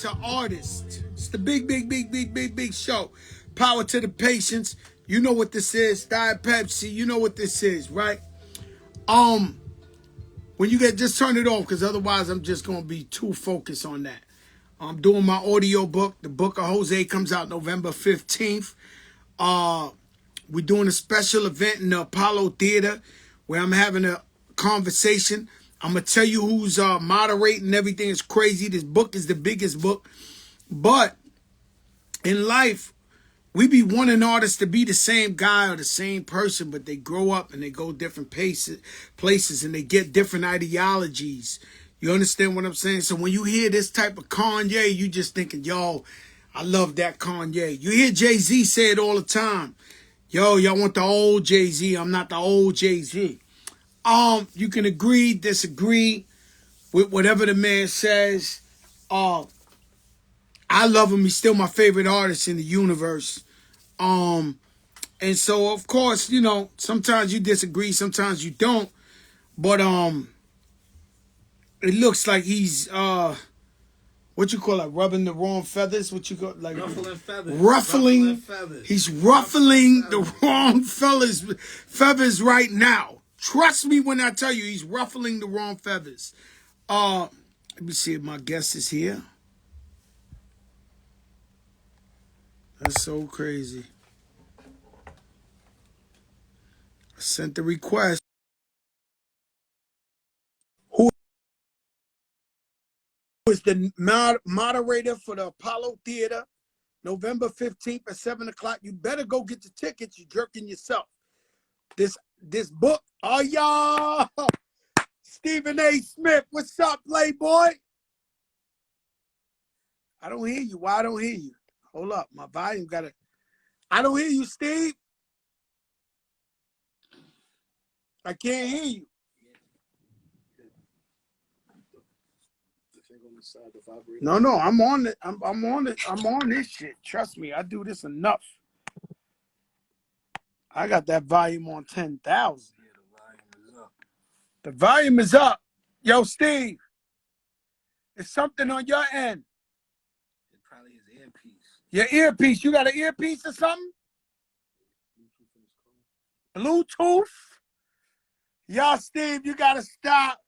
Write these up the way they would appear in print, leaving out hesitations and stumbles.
an artist. It's the big show. Power to the patients. You know what this is. Diet Pepsi. You know what this is, right? When you get, just turn it off, because otherwise I'm just gonna be too focused on that. I'm doing my audio book. The Book of Jose comes out November 15th. We're doing a special event in the Apollo Theater where I'm having a conversation. I'm going to tell you who's moderating. Everything is crazy. This book is the biggest book. But in life, we be wanting artists to be the same guy or the same person, but they grow up and they go different places and they get different ideologies. You understand what I'm saying? So when you hear this type of Kanye, you just thinking, yo, I love that Kanye. You hear Jay-Z say it all the time. Yo, y'all want the old Jay-Z. I'm not the old Jay-Z. You can agree, disagree with whatever the man says. I love him. He's still my favorite artist in the universe. And so, of course, you know, sometimes you disagree, sometimes you don't. But it looks like he's what you call it, rubbing the wrong feathers? What you call like ruffling feathers? Ruffling feathers. He's ruffling the wrong feathers right now. Trust me when I tell you, he's ruffling the wrong feathers. Let me see if my guest is here. That's so crazy. I sent the request. Who is the moderator for the Apollo Theater, November 15th at 7 o'clock? You better go get the tickets. You're jerking yourself. This book, oh y'all, Stephen A. Smith, what's up, Playboy? I don't hear you. Why I don't hear you? Hold up, my volume got it. I don't hear you, Steve. I can't hear you. No, I'm on it. I'm on it. I'm on this shit. Trust me, I do this enough. I got that volume on 10,000. The volume is up. Yo, Steve, it's something on your end. It probably is earpiece. Your earpiece. You got an earpiece or something? Bluetooth? Y'all, Steve, you got to stop.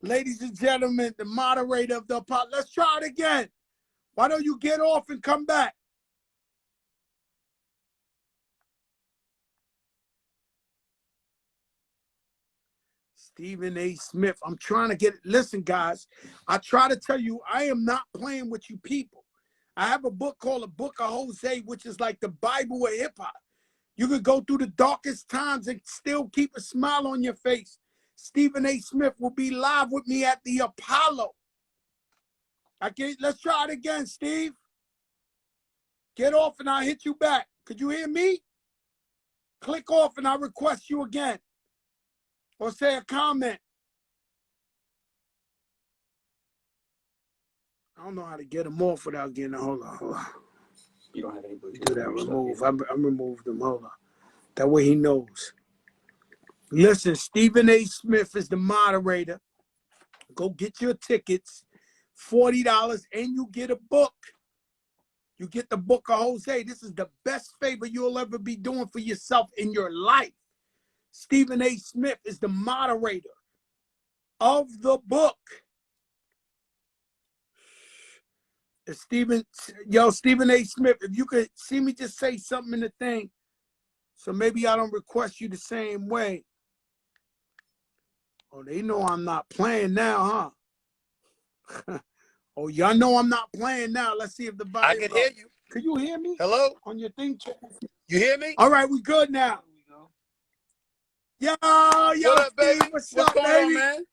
Ladies and gentlemen, the moderator of the pod. Let's try it again. Why don't you get off and come back? Stephen A. Smith. I'm trying to get it. Listen, guys, I try to tell you, I am not playing with you people. I have a book called The Book of Jose, which is like the Bible of hip hop. You could go through the darkest times and still keep a smile on your face. Stephen A. Smith will be live with me at the Apollo. Okay, let's try it again, Steve. Get off and I'll hit you back. Could you hear me? Click off and I'll request you again. Or say a comment. I don't know how to get them off without getting. Hold on. You don't have any Bluetooth. Do that. Remove. I removed them. Hold on. That way he knows. Listen, Stephen A. Smith is the moderator. Go get your tickets. $40 and you get a book. You get the Book of Jose. This is the best favor you'll ever be doing for yourself in your life. Stephen A. Smith is the moderator of the book. Stephen A. Smith, if you could see me just say something in the thing, so maybe I don't request you the same way. Oh, they know I'm not playing now, huh? Oh, y'all know I'm not playing now. Let's see if the volume. I can hear you. Can you hear me? Hello? On your thing? You hear me? All right, we good now. Yo, what up, Steve, baby? what's up, going baby? On, man?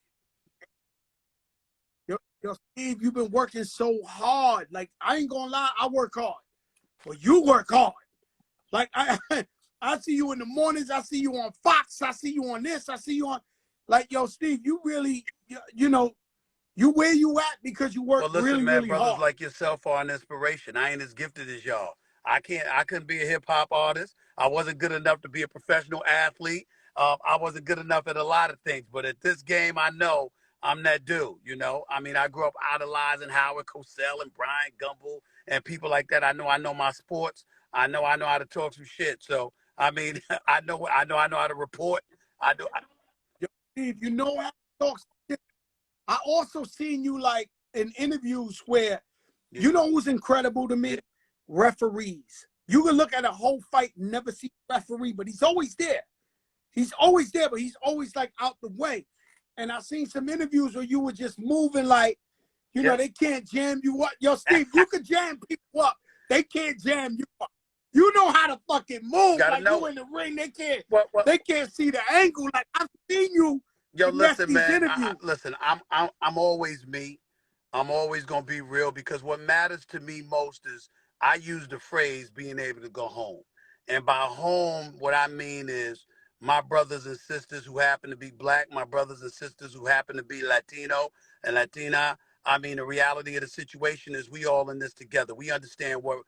Yo, Steve, you've been working so hard. Like, I ain't gonna lie, I work hard. Well, you work hard. Like, I see you in the mornings. I see you on Fox. I see you on this. I see you on, like, yo, Steve, you really, you know, you where you at because you work really, man, really brothers hard. like yourself are an inspiration. I ain't as gifted as y'all. I couldn't be a hip hop artist. I wasn't good enough to be a professional athlete. I wasn't good enough at a lot of things, but at this game, I know I'm that dude, you know. I mean, I grew up idolizing Howard Cosell and Brian Gumble and people like that. I know my sports. I know how to talk some shit. So I mean, I know how to report. I do. Yo, Steve, you know how to talk shit. I also seen you like in interviews where Yeah, you know who's incredible to me? yeah, Referees. You can look at a whole fight and never see a referee, but he's always there. He's always there, but he's always like out the way. And I seen some interviews where you were just moving like, you know, yeah. they can't jam you up. Yo, Steve, you can jam people up. They can't jam you up. You know how to fucking move. Gotta Like you know it. in the ring, What? they can't see the angle. Like I've seen you Yo, finesse listen, these man. interviews. Listen. I'm always me. I'm always gonna be real because what matters to me most is I use the phrase being able to go home. And by home, what I mean is my brothers and sisters who happen to be black, my brothers and sisters who happen to be Latino and Latina. I mean, the reality of the situation is we all in this together. We understand what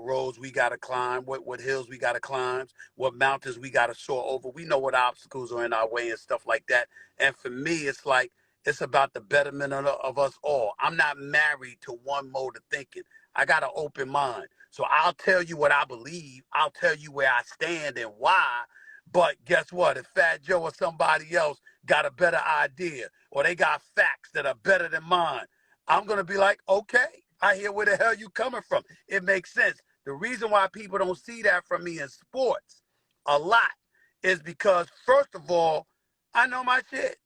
roads we gotta climb, what hills we gotta climb, what mountains we gotta soar over. We know what obstacles are in our way and stuff like that. And for me, it's like it's about the betterment of us all. I'm not married to one mode of thinking. I got an open mind. So I'll tell you what I believe. I'll tell you where I stand and why. But guess what? If Fat Joe or somebody else got a better idea or they got facts that are better than mine, I'm going to be like, okay, I hear where the hell you coming from. It makes sense. The reason why people don't see that from me in sports a lot is because, first of all, I know my shit.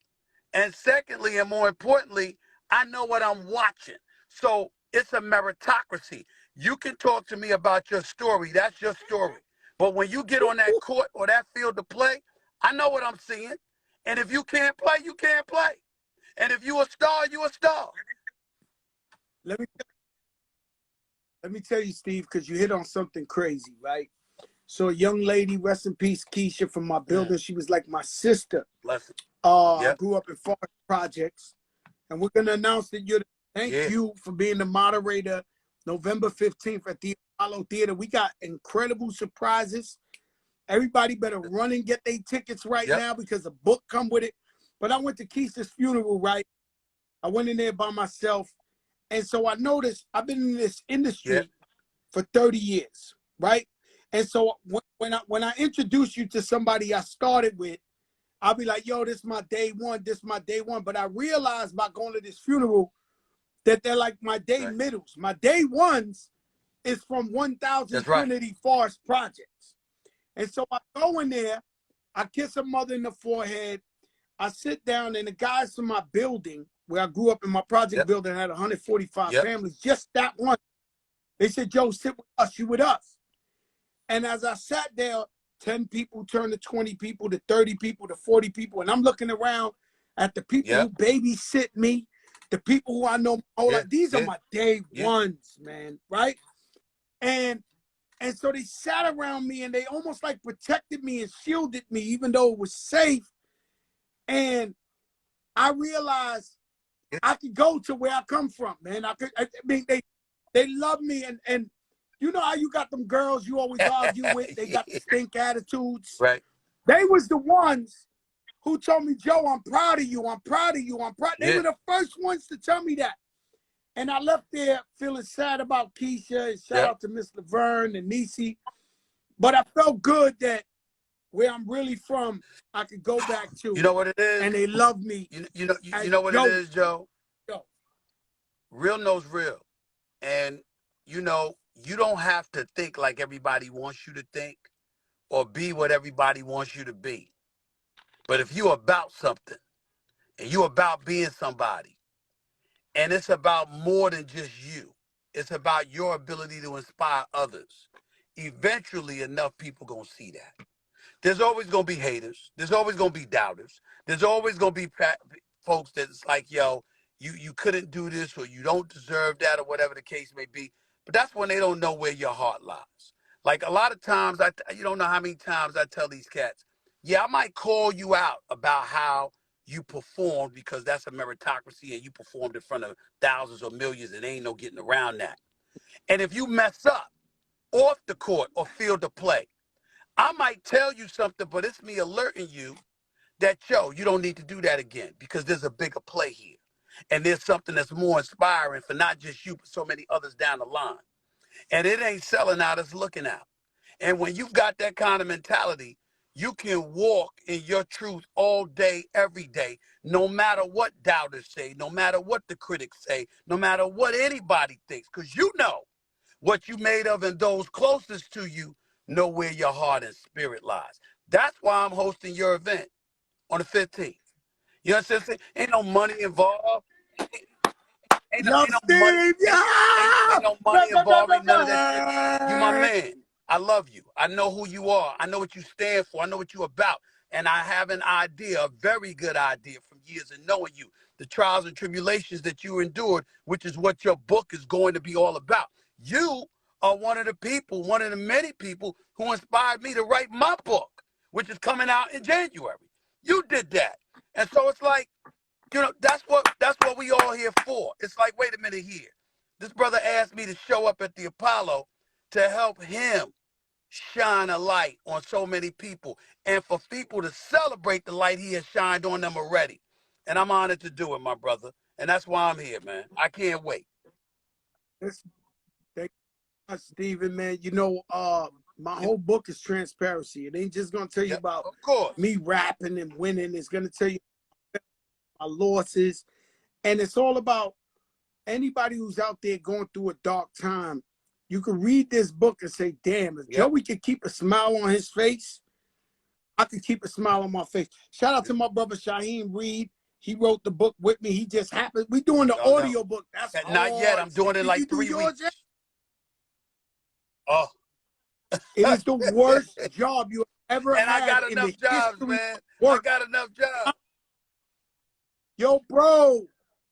And secondly, and more importantly, I know what I'm watching. So it's a meritocracy. You can talk to me about your story. That's your story. But when you get on that court or that field to play, I know what I'm seeing. And if you can't play, you can't play. And if you a star, you a star. Let me let me tell you, Steve, because you hit on something crazy, right? So a young lady, rest in peace, Keisha from my building. She was like my sister. Blessing. I Yep. grew up in Forest Projects. And we're gonna announce that thank Yeah. you for being the moderator November 15th at the Apollo Theater. We got incredible surprises. Everybody better run and get their tickets right Yep. now because the book come with it. But I went to Keisha's funeral, right? I went in there by myself. And so I noticed I've been in this Yeah. industry for 30 years, right? And so when I introduce you to somebody I started with, I'll be like, yo, this is my day one, this is my day one. But I realized by going to this funeral that they're like my day Right. middles. My day ones is from 1000 That's right. Trinity Forest Projects. And so I go in there, I kiss a mother in the forehead, I sit down, and the guys from my building, where I grew up in my project Yep. building, had 145 Yep. families, just that one. They said, Joe, sit with us, you with us. And as I sat there, 10 people turned to 20 people, to 30 people, to 40 people. And I'm looking around at the people who Yep. babysit me, the people who I know my whole Yeah. life. These are Yeah. my day Yeah. ones, man, right? And and so they sat around me and they almost like protected me and shielded me, even though it was safe. And I realized Yeah. I could go to where I come from, man. I mean, they love me, and you know how you got them girls you always argue with. They got the stink attitudes. Right. They was the ones who told me, Joe, I'm proud of you. I'm proud of you. I'm proud. They Yeah. were the first ones to tell me that. And I left there feeling sad about Keisha. And shout Yep. out to Miss Laverne and Nisi. But I felt good that where I'm really from, I could go back You to. know what it is? And they love me You as know what it Joe. is, Joe? Joe. Real knows real. And you know, you don't have to think like everybody wants you to think or be what everybody wants you to be. But if you about something and you about being somebody, and it's about more than just you, it's about your ability to inspire others. Eventually enough people gonna see that. There's always gonna be haters. There's always gonna be doubters. There's always gonna be folks that's like, yo, you couldn't do this or you don't deserve that or whatever the case may be. But that's when they don't know where your heart lies. Like a lot of times, you don't know how many times I tell these cats, yeah, I might call you out about how you performed because that's a meritocracy and you performed in front of thousands or millions and ain't no getting around that. And if you mess up off the court or field of play, I might tell you something, but it's me alerting you that, yo, you don't need to do that again because there's a bigger play here. And there's something that's more inspiring for not just you, but so many others down the line. And it ain't selling out, it's looking out. And when you've got that kind of mentality, you can walk in your truth all day, every day, no matter what doubters say, no matter what the critics say, no matter what anybody thinks, because you know what you made of, and those closest to you know where your heart and spirit lies. That's why I'm hosting your event on the 15th. You know what I'm saying? Ain't no money involved. Yo, Ain't no money. Steve, Ain't yeah! no money involved. Ain't none of that shit. You my man. I love you. I know who you are. I know what you stand for. I know what you're about. And I have an idea, a very good idea from years of knowing you, the trials and tribulations that you endured, which is what your book is going to be all about. You are one of the people, one of the many people who inspired me to write my book, which is coming out in January. You did that. And so it's like, you know, that's what we all here for. It's like, wait a minute here. This brother asked me to show up at the Apollo to help him shine a light on so many people and for people to celebrate the light he has shined on them already. And I'm honored to do it, my brother. And that's why I'm here, man. I can't wait. Thank you, Stephen, man. You know, my whole book is transparency. It ain't just gonna tell you Yep, about of course. me rapping and winning. It's gonna tell you my losses, and it's all about anybody who's out there going through a dark time. You can read this book and say, "Damn, if Yep. Joey could keep a smile on his face, I could keep a smile on my face." Shout out to my brother Shaheem Reed. He wrote the book with me. He just happened. We doing the Oh, no. audio book. That's Not yet. hard. I'm doing it in Did you like do 3 yours yet? weeks. Oh. It is the worst job you ever And I had got in the enough jobs, history man. of I work. got enough jobs. Yo, bro.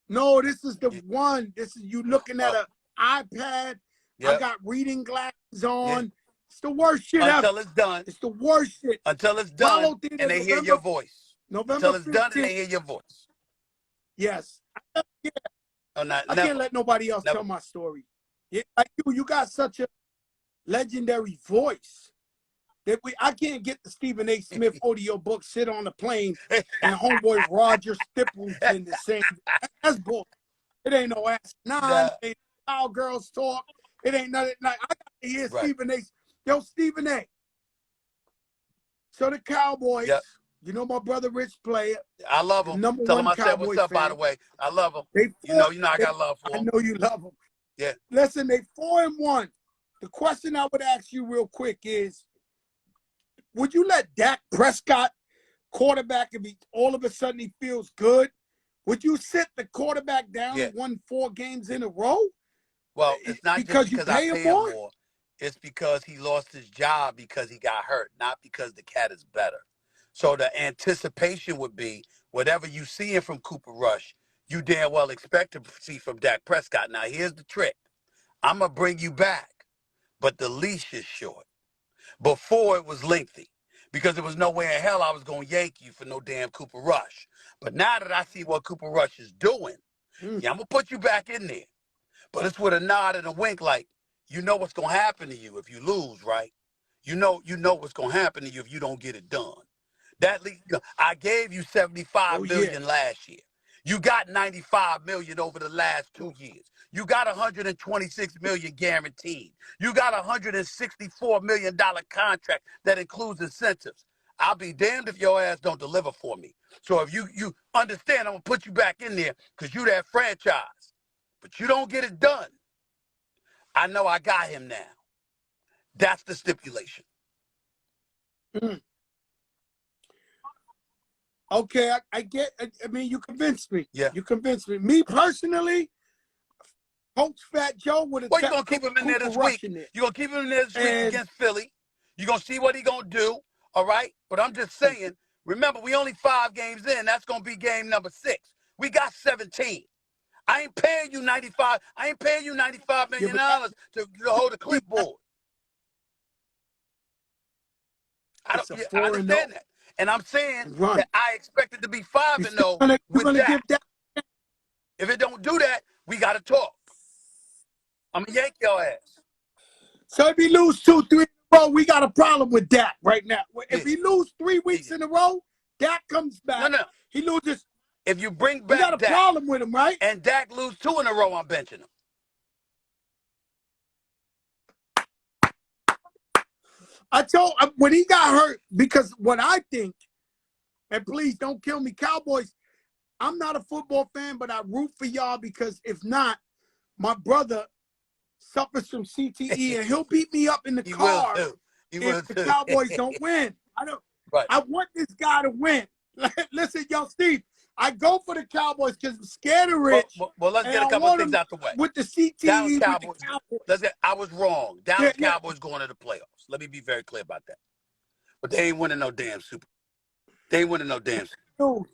No, this is the Yeah. one. This is you looking at an iPad. I Yep. got reading glasses Yeah. on. It's the worst shit ever. Until it's done. It's the worst shit. Until it's done Apollo Theater, and they hear your voice. November Until it's done and 15th. they hear your voice. Yes. Oh, not, I never. can't let nobody else Never. tell my story. Yeah, like you got such a legendary voice that I can't get the Stephen A. Smith audio book, sit on a plane, and homeboy Roger Stapleton is saying that's bull. It ain't no ass nine. Nah. It ain't cowgirls talk. It ain't nothing. Like, I got to hear Right. Stephen A. Yo, Stephen A. So the Cowboys, Yep. you know my brother Rich Player, I love the him. number Tell him one I said what's Cowboys up, by the fan. way. I love him. They You know I got love for I him. know you love them. Yeah. Listen, they 4-1. The question I would ask you real quick is, would you let Dak Prescott quarterback if he all of a sudden he feels good? Would you sit the quarterback down Yeah. who won 4 games in a row? Well, it's not just Because you because I pay him pay him more? more. It's because he lost his job because he got hurt, not because the cat is better. So the anticipation would be whatever you seeing from Cooper Rush, you damn well expect to see from Dak Prescott. Now here's the trick. I'm gonna bring you back, but the leash is short. Before it was lengthy, because there was no way in hell I was gonna yank you for no damn Cooper Rush. But now that I see what Cooper Rush is doing, yeah, I'm gonna put you back in there. But it's with a nod and a wink, like, you know what's gonna happen to you if you lose, right? You know what's gonna happen to you if you don't get it done. I gave you 75 Oh yeah. million last year. You got 95 million over the last 2 years. You got 126 million guaranteed. You got $164 million contract that includes incentives. I'll be damned if your ass don't deliver for me. So if you understand, I'm gonna put you back in there because you that franchise. But you don't get it done. I know I got him now. That's the stipulation. Mm. Okay, I get. I mean, you convinced me. Yeah. You convinced me. Me personally, Coach Fat Joe would have Well, you're kept going to keep him in there Cooper this Rush week. in there. You're going to keep him in there this week And against Philly. You're going to see what he's going to do, all right? But I'm just saying, remember, we only 5 games in. That's going to be game number 6. We got 17. I ain't paying you 95. I ain't paying you $95 yeah, million but to hold a clipboard. it's a I 4-0 understand that. And I'm saying run. that I expect it to be You 5-0 you're with gonna that. give that. If it don't do that, we got to talk. I'm going to yank your ass. So if he lose 2, 3 in a row, we got a problem with Dak right now. If Yeah. he lose 3 weeks in a row, Dak comes back. No. He loses. If you bring You back got a Dak problem with him, right? and Dak lose 2 in a row, I'm benching him. I told when he got hurt, because what I think, and please don't kill me, Cowboys, I'm not a football fan, but I root for y'all because if not, my brother suffers from CTE and he'll beat me up in the He will car too. He if will the too. Cowboys don't win. Right. I want this guy to win. Listen, yo, Steve, I go for the Cowboys because I'm scared of Rich, Well, let's and get a I couple of want things him out the way. with the Dallas CTE with the Cowboys. Cowboys. I was wrong. Yeah, Dallas yeah. Cowboys going to the playoffs. Let me be very clear about that. But they ain't winning no damn Super. They ain't winning no damn. Dude,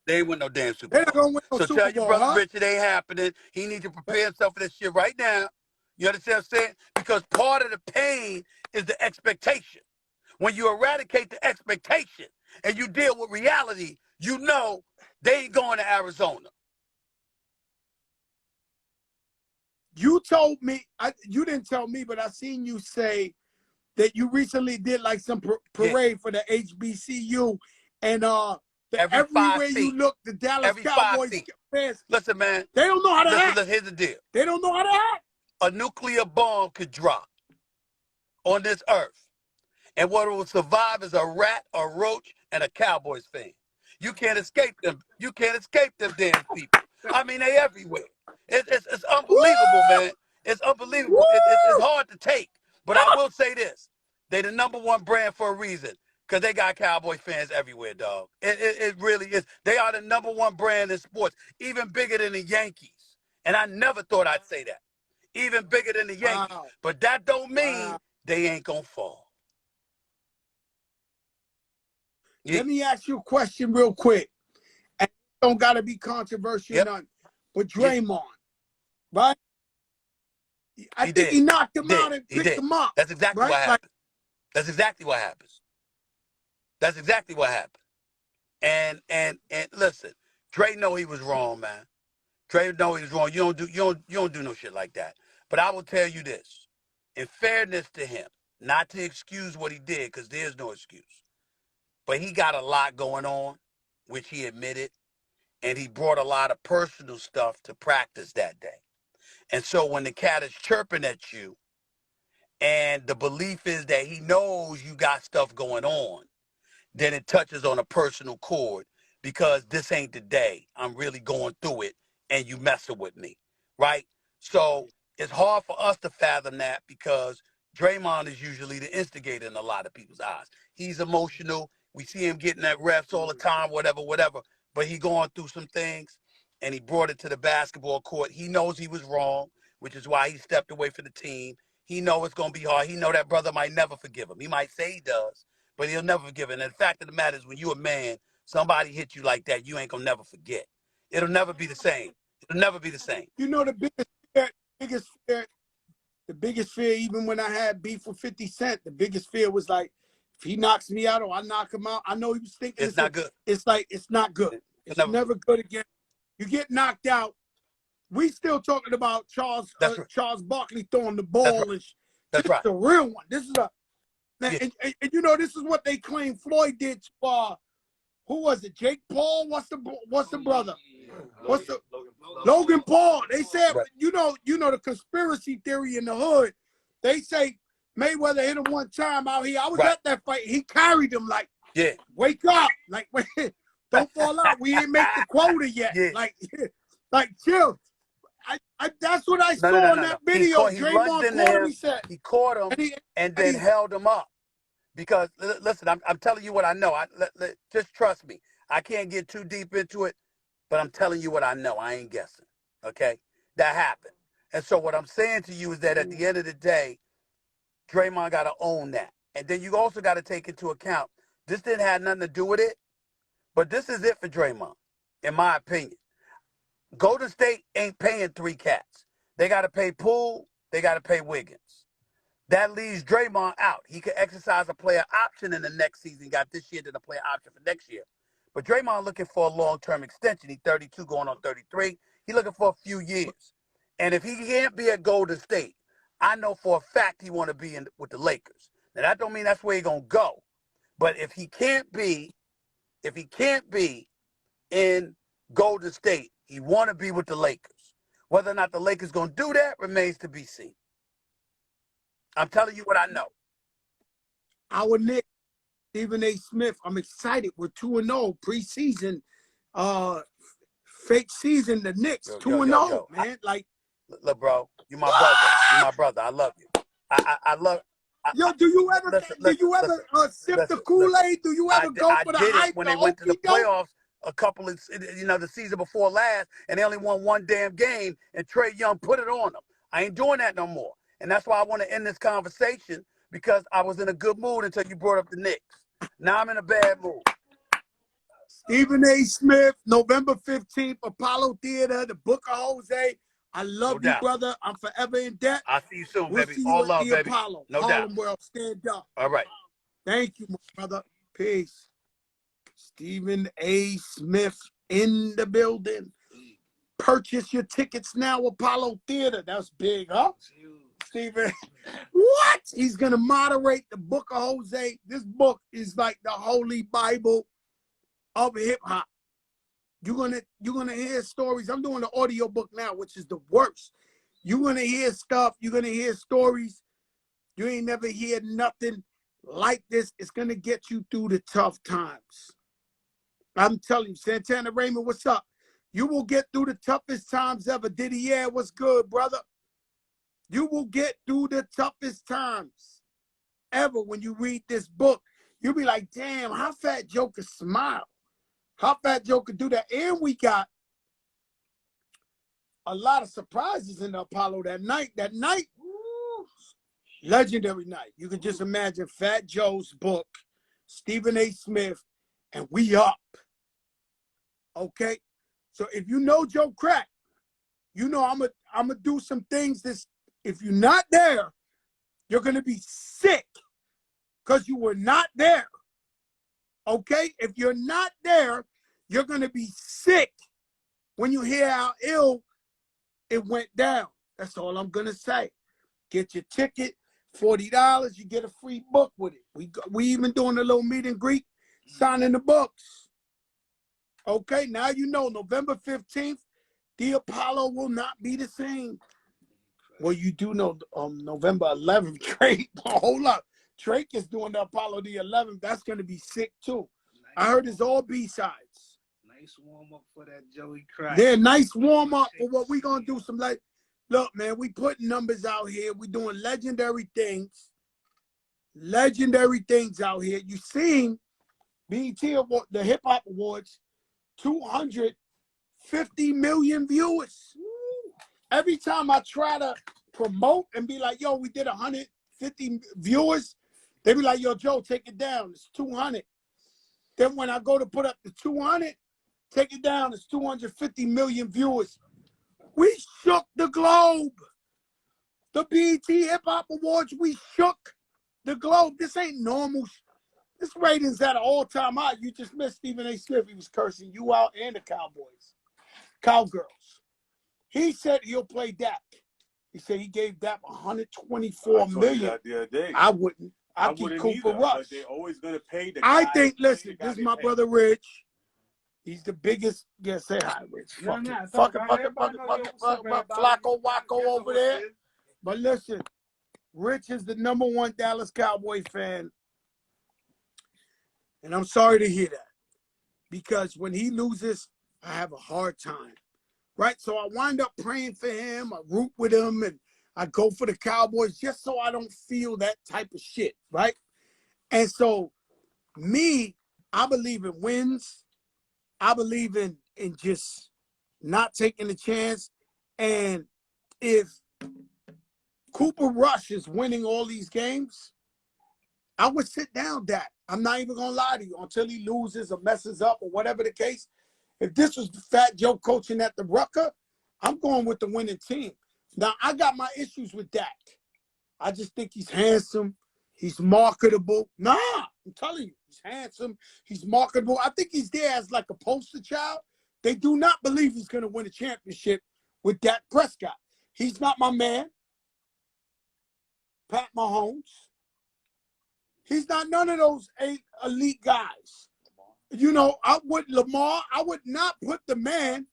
They ain't winning no damn Super they're not Bowl. gonna win no So Super tell your Bowl, brother huh? Rich it ain't happening. He needs to prepare himself for this shit right now. You understand what I'm saying? Because part of the pain is the expectation. When you eradicate the expectation and you deal with reality, you know they ain't going to Arizona. You told me, you didn't tell me, but I seen you say that you recently did like some parade for the HBCU, and Every 5 everywhere you feet. look, the Dallas Every 5 Cowboys feet. fans, Listen, man. they don't know how to Listen, act. here's the deal. They don't know how to act. A nuclear bomb could drop on this earth, and what will survive is a rat, a roach, and a Cowboys fan. You can't escape them. You can't escape them damn people. I mean, they everywhere. It's unbelievable, Woo! man. It's unbelievable. It's Woo! hard to take. But I will say this. They the #1 brand for a reason. Because they got Cowboy fans everywhere, dog. It really is. They are the #1 brand in sports, even bigger than the Yankees. And I never thought I'd say that. Even bigger than the Yankees. Wow. But that don't Wow. mean they ain't going to fall. Let me ask you a question real quick. And it don't got to be controversial, Yep. none. But Yeah. Draymond, right? I He think did. he knocked him He did. out and He picked did. him up, That's exactly right? what Like, happened. That's exactly what happens. That's exactly what happened. And listen, Dre know he was wrong, man. Dre know he was wrong. You don't do no shit like that. But I will tell you this. In fairness to him, not to excuse what he did, because there's no excuse. But he got a lot going on, which he admitted, and he brought a lot of personal stuff to practice that day. And so when the cat is chirping at you, and the belief is that he knows you got stuff going on, then it touches on a personal chord because this ain't the day. I'm really going through it and you messing with me, right? So it's hard for us to fathom that because Draymond is usually the instigator in a lot of people's eyes. He's emotional. We see him getting at refs all the time, whatever. But he going through some things and he brought it to the basketball court. He knows he was wrong, which is why he stepped away from the team. He know it's going to be hard. He know that brother might never forgive him. He might say he does, but he'll never forgive it. And the fact of the matter is, when you're a man, somebody hit you like that, you ain't gonna never forget. It'll never be the same. It'll never be the same. you know, the biggest fear, even when I had beef with 50 Cent, the biggest fear was like, if he knocks me out or I knock him out, I know he was thinking It's not good. it's like, it's not good. It'll It's never never be. good again. You get knocked out. We still talking about Charles That's right. Barkley throwing the That's right. ball, and That's this is right. a real one. This is a Yeah. and you know, this is what they claim Floyd did to who was it? Jake Paul? What's the brother? What's the Logan Paul? They said, Right. you know the conspiracy theory in the hood. They say Mayweather hit him one time out here. I was Right. at that fight. He carried him like, Yeah. wake up, like, don't fall out. We ain't make the quota yet. Yeah. Like chill. That's what I No. saw in that video. He lunged Draymond into caught him. He him. said, He caught him and then held him up. Because listen, I'm telling you what I know. Just trust me. I can't get too deep into it, but I'm telling you what I know. I ain't guessing. Okay, that happened. And so what I'm saying to you is that at the end of the day, Draymond got to own that. And then you also got to take into account this didn't have nothing to do with it, but this is it for Draymond, in my opinion. Golden State ain't paying 3 cats. They got to pay Poole. They got to pay Wiggins. That leaves Draymond out. He could exercise a player option in the next season. He got this year, then a player option for next year. But Draymond looking for a long-term extension. He's 32 going on 33. He's looking for a few years. And if he can't be at Golden State, I know for a fact he want to be in with the Lakers. Now, that don't mean that's where he's going to go. But if he can't be in Golden State. He want to be with the Lakers. Whether or not the Lakers going to do that remains to be seen. I'm telling you what I know. Our Knicks, Stephen A. Smith, I'm excited. We're 2-0 preseason. Fake season, the Knicks, 2-0, man. Like, look, bro, you my brother. You my brother. I love you. I love. Yo, do you ever sip the Kool-Aid? Do you ever go for the hype? I did it when they went to the playoffs a couple of, the season before last, and they only won one damn game, and Trae Young put it on them. I ain't doing that no more. And that's why I want to end this conversation, because I was in a good mood until you brought up the Knicks. Now I'm in a bad mood. Stephen A. Smith, November 15th, Apollo Theater, the Book of Jose. I love you, brother. I'm forever in debt. I'll see you soon, we'll baby. See All you love, at the baby. Apollo. No Harlem doubt. World, stand up. All right. Thank you, my brother. Peace. Stephen A. Smith in the building. Purchase your tickets now, Apollo Theater. That's big, huh? Stephen, what? He's going to moderate the Book of Jose. This book is like the holy Bible of hip-hop. You're gonna hear stories. I'm doing the audio book now, which is the worst. You're gonna hear stuff. You're gonna hear stories. You ain't never hear nothing like this. It's gonna get you through the tough times. I'm telling you, Santana Raymond, what's up? You will get through the toughest times ever. Diddy, yeah, what's good, brother? You will get through the toughest times ever when you read this book. You'll be like, damn, how Fat Joe could smile. How Fat Joe could do that. And we got a lot of surprises in the Apollo that night. That night, woo, legendary night. You can just imagine Fat Joe's book, Stephen A. Smith, and we up. Okay? So if you know Joe Crack, you know I'm gonna do some things this. If you're not there, you're gonna be sick because you were not there. Okay? If you're not there, you're gonna be sick when you hear how ill it went down. That's all I'm gonna say. Get your ticket, $40. You get a free book with it. We even doing a little meet and greet, signing the books. Okay, now you know November 15th, the Apollo will not be the same. Well, you do know November 11th, Drake. Hold up. Drake is doing the Apollo the 11th. That's gonna be sick too. I heard it's all B-sides. Nice warm up for that Joey Crack. Yeah, nice warm up for what we gonna do. Some like, look, man, we putting numbers out here. We doing legendary things. Legendary things out here. You seen BET Award, the Hip Hop Awards, 250 million viewers. Every time I try to promote and be like, yo, we did 150 viewers, they be like, yo, Joe, take it down. It's 200. Then when I go to put up the 200, take it down, it's 250 million viewers. We shook the globe. The BET Hip Hop Awards, we shook the globe. This ain't normal. This ratings at an all-time high. You just missed Stephen A. Smith. He was cursing you out and the Cowboys. Cowgirls. He said he'll play Dak. He said he gave Dak 124 million. The other day. I wouldn't. I keep Cooper Rush. They're always going to pay the I guy. think, listen, this is my brother Rich. He's the biggest. Yeah, say hi, Rich. Fuck it. Flacco Wacko over there. But listen, Rich is the #1 Dallas Cowboy fan. And I'm sorry to hear that. Because when he loses, I have a hard time. Right? So I wind up praying for him. I root with him. And I go for the Cowboys just so I don't feel that type of shit. Right? And so, me, I believe in wins. I believe in just not taking a chance. And if Cooper Rush is winning all these games, I would sit down, Dak. I'm not even going to lie to you until he loses or messes up or whatever the case. If this was Fat Joe coaching at the Rucker, I'm going with the winning team. Now, I got my issues with Dak. I just think he's handsome. He's marketable. Nah, I'm telling you, he's handsome. He's marketable. I think he's there as like a poster child. They do not believe he's going to win a championship with Dak Prescott. He's not my man. Pat Mahomes. He's not none of those elite guys. You know, I would not put the man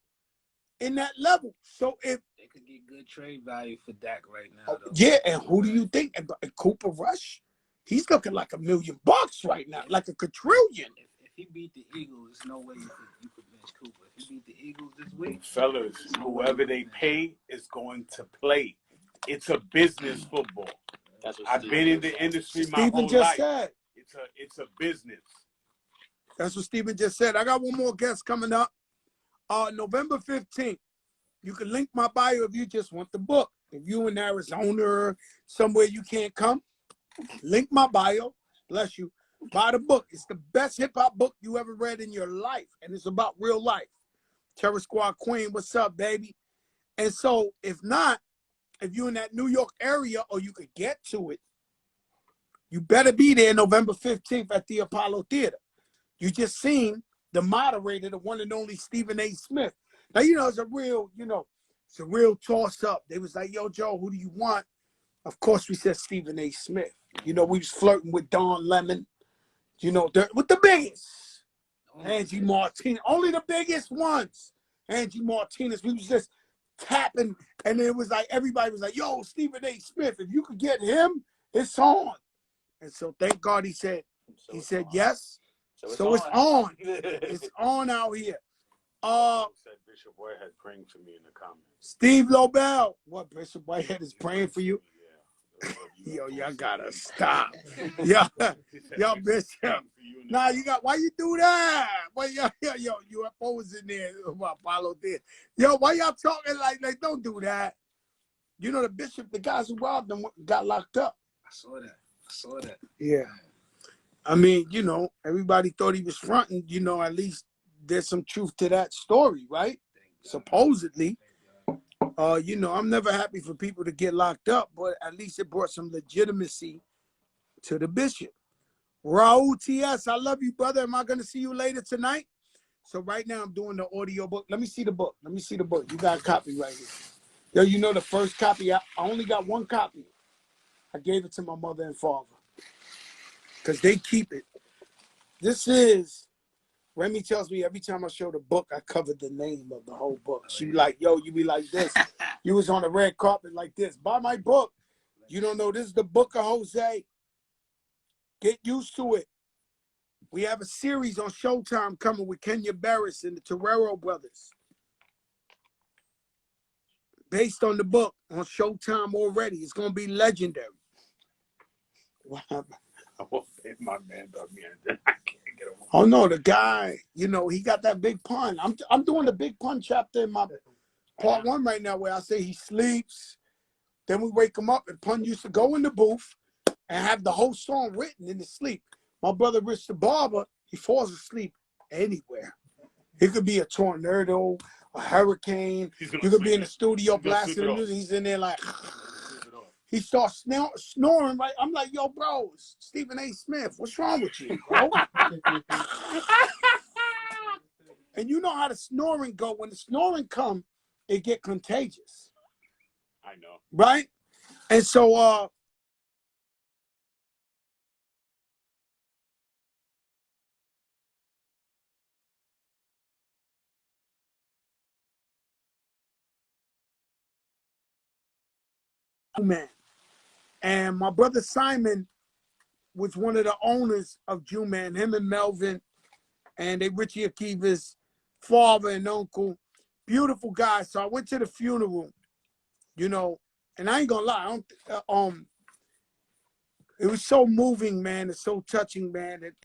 in that level. So if They could get good trade value for Dak right now, though. yeah, and who do you think? And Cooper Rush, he's looking like $1 million right now, like a quadrillion. If he beat the Eagles, there's no way you could bench Cooper. If he beat the Eagles this week, fellas, whoever they pay is going to play. It's a business football. I've been in the industry my whole life. Said. It's a business. That's what Steven just said. I got one more guest coming up. November 15th. You can link my bio if you just want the book. If you in Arizona or somewhere you can't come, link my bio. Bless you. Buy the book. It's the best hip-hop book you ever read in your life. And it's about real life. Terror Squad Queen, what's up, baby? And so, if not, if you're in that New York area or you could get to it, you better be there November 15th at the Apollo Theater. You just seen the moderator, the one and only Stephen A. Smith. Now, you know, it's a real toss-up. They was like, yo, Joe, who do you want? Of course, we said Stephen A. Smith. You know, we was flirting with Don Lemon. You know, with the biggest. Angie Martinez. Only the biggest ones. Angie Martinez. We was just tapping. And it was like, everybody was like, yo, Stephen A. Smith, if you could get him, it's on. And so thank God he said yes. So it's on. It's on out here. Said Bishop Whitehead praying for me in the comments. Steve Lobel. What, Bishop Whitehead is praying for you? Yo, y'all gotta stop. Yo, Bishop. Nah, why you do that? Why yo, UFO was in there. Apollo did. Yo, why y'all talking like don't do that? You know the bishop, the guys who robbed them got locked up. I saw that. Yeah. I mean, you know, everybody thought he was fronting, you know, at least there's some truth to that story, right? Supposedly. You know, I'm never happy for people to get locked up, but at least it brought some legitimacy to the bishop. Raul T.S., I love you, brother. Am I going to see you later tonight? So right now I'm doing the audio book. Let me see the book. You got a copy right here. Yo, you know the first copy, I only got one copy. I gave it to my mother and father because they keep it. This is, Remy tells me every time I show the book, I cover the name of the whole book. She be like, yo, you be like this. You was on the red carpet like this. Buy my book. You don't know, this is the book of Jose. Get used to it. We have a series on Showtime coming with Kenya Barris and the Torero brothers. Based on the book on Showtime already. It's going to be legendary. What happened? My man dug me in. I can't get away. Oh no, the guy, you know, he got that big pun. I'm doing the big pun chapter in my part 1 right now where I say he sleeps. Then we wake him up, and Pun used to go in the booth and have the whole song written in his sleep. My brother Rich the Barber, he falls asleep anywhere. It could be a tornado, a hurricane. You could be in the studio blasting the music. He's in there like, he starts snoring, right? I'm like, yo, bro, it's Stephen A. Smith. What's wrong with you, bro? And you know how the snoring go. When the snoring come, it get contagious. I know. Right? And so, man. And my brother Simon was one of the owners of Jew Man, him and Melvin, and they Richie Akiva's father and uncle. Beautiful guys. So I went to the funeral, you know, and I ain't gonna lie, it was so moving, man. It's so touching, man.